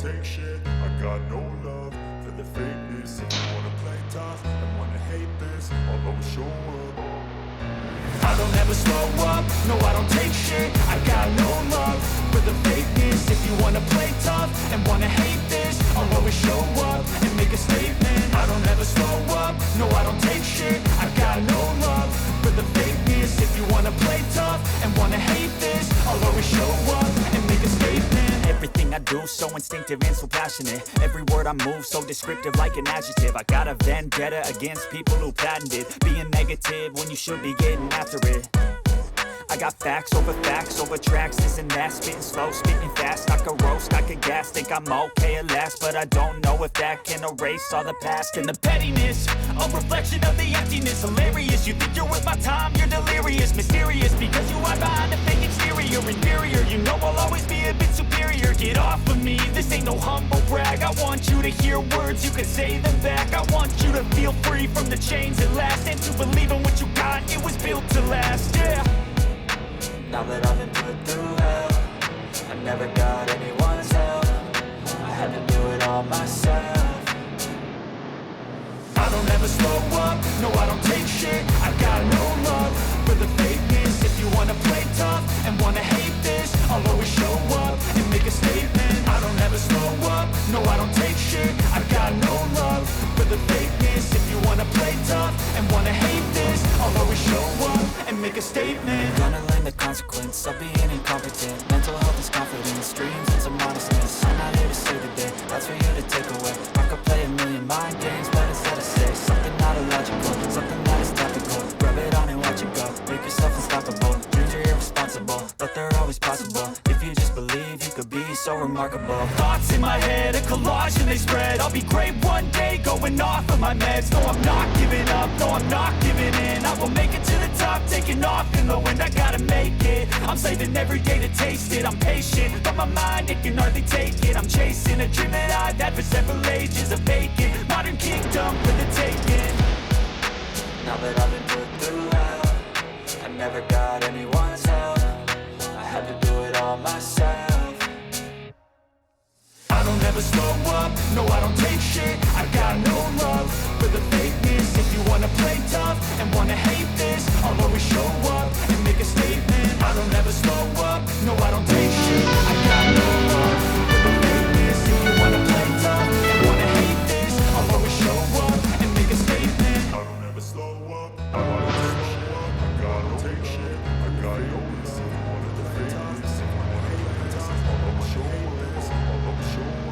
take shit. I got no love for the fakeness. If you wanna play tough and wanna hate this, I'll always show up. I don't ever slow up, no I don't take shit. I got no love for the fakeness. If you wanna play tough and wanna hate this, I'll always show up and make a statement. I don't ever slow up, no I don't take shit. I got no love for the fakeness. If you wanna play tough and wanna hate this, I'll always show up and make a statement. Everything I do so instinctive and so passionate. Every word I move so descriptive like an adjective. I got a vendetta against people who patented being negative when you should be getting after it. I got facts over tracks, this and that. Spitting slow, speaking fast, I could roast, I could gas. Think I'm okay at last, but I don't know if that can erase all the past. And the pettiness, a reflection of the emptiness. Hilarious, you think you're worth my time, you're delirious. Mysterious, because you are behind a fake exterior. Inferior, you know I'll always be a bit superior. Get off of me, this ain't no humble brag. I want you to hear words, you can say them back. I want you to feel free from the chains at last, and to believe in what you got, it was built to last, yeah. Now that I've been put through hell, I never got anyone's help. I had to do it all myself. I don't ever slow up, no I don't take shit. I got no love for the fakeness. If you wanna play tough and wanna hate this, I'll always show up and make a statement. I don't ever slow up, no I don't take shit. I got no love for the fakeness. If you wanna play tough and wanna hate this, I'll always show up and make a statement. Gonna learn the consequence of being incompetent. Mental health is confidence, dreams and some honestness. I'm not here to save the day, that's for you to take away. I could play a million mind games, but instead I say something not illogical, something that is topical. Rub it on and watch it go, make yourself unstoppable. Dreams are irresponsible, but they're always possible. If you just believe, you could be so remarkable. Thoughts in my head, a collage and they spread. I'll be great one day, going off of my meds. No, I'm not giving up, no, I'm not giving in. I will make it to the top, taking off in the wind. I gotta make it, I'm saving every day to taste it. I'm patient, but my mind, it can hardly take it. I'm chasing a dream that I've had for several ages. A vacant, modern kingdom for the taking. Now that I've been put through hell, I never got anyone's help. I had to do it all myself. I don't ever slow up, no I don't take shit. I got no love for the fakeness. If you wanna play tough and wanna hate this, I'll always show up and make a statement. I don't ever slow up, no I don't take shit. I got no love for the fakeness. If you wanna play tough and wanna hate this, I'll always show up and make a statement. I don't ever slow up, I wanna slow up. I gotta take shit, I got no love for the fakeness. If you wanna play tough, I'll always show up, I'll always show up.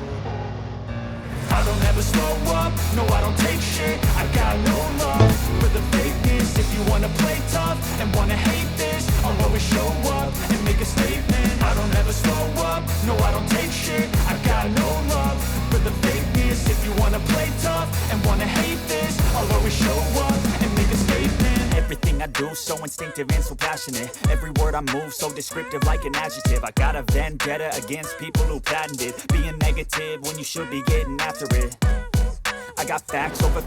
I don't ever slow up, no I don't take shit. I got no love for the fakeness. If you wanna play tough and wanna hate this, I'll always show up and make a statement. I don't ever slow up, no I don't take shit. I got no love for the fakeness. If you wanna play tough and wanna hate this, I'll always show up and make a statement. Everything I do so instinctive and so passionate. Every word I move so descriptive like an adjective. I got a vendetta against people who patented being negative when you should be getting after it. I got facts over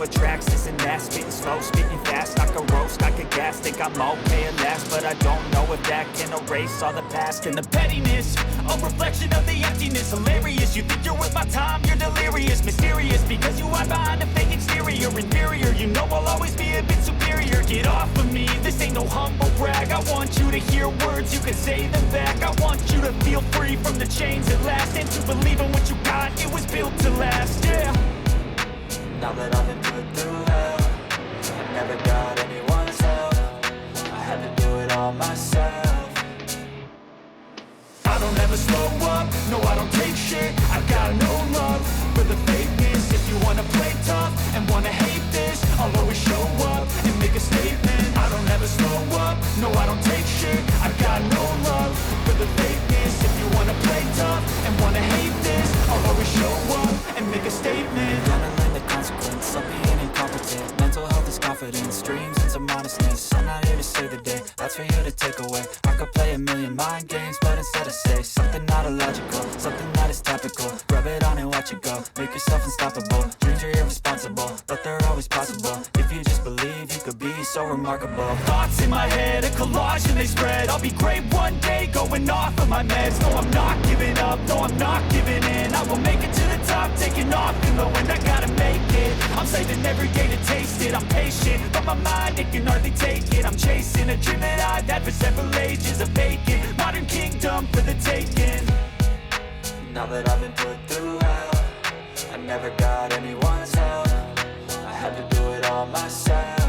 tracks, this and that. Spitting slow, speaking fast, I could roast, I could gas. Think I'm okay at last, but I don't know if that can erase all the past. And the pettiness, a reflection of the emptiness. Hilarious, you think you're worth my time, you're delirious. Mysterious, because you are behind a fake exterior. Inferior, you know I'll always be a bit superior. Get off of me, this ain't no humble brag. I want you to hear words, you can say them back. I want you to feel free from the chains at last, and to believe in what you got, it was built to last, yeah. Now that I've been put through hell, I never got anyone's help. I had to do it all myself. I don't ever slow up, no I don't take shit. I got no love for the fakeness. If you wanna play tough and wanna hate this, I'll always show up and make a statement. I don't ever slow up, no I don't take shit. I got no love for the fakeness. If you wanna play tough and wanna hate this, I'll always show up and make a statement. Consequence of being incompetent. Mental health is confidence, dreams and some honestness. I'm not here to save the day, that's for you to take away. I could play a million mind games, but instead I say something not illogical, something that is topical. Rub it on and watch it go, make yourself unstoppable. Dreams are irresponsible, but they're always possible. If you just believe, you could be so remarkable. Thoughts in my head, a collage and they spread. I'll be great one day, going off of my meds. No, I'm not giving up, up, no I'm not giving in. I will make it to the top, taking off in the wind, I gotta make it. I'm saving every day to taste it, I'm patient, but my mind, it can hardly take it. I'm chasing a dream that I've had for several ages, a vacant modern kingdom for the taking. Now that I've been put through hell, I never got anyone's help, I had to do it all myself.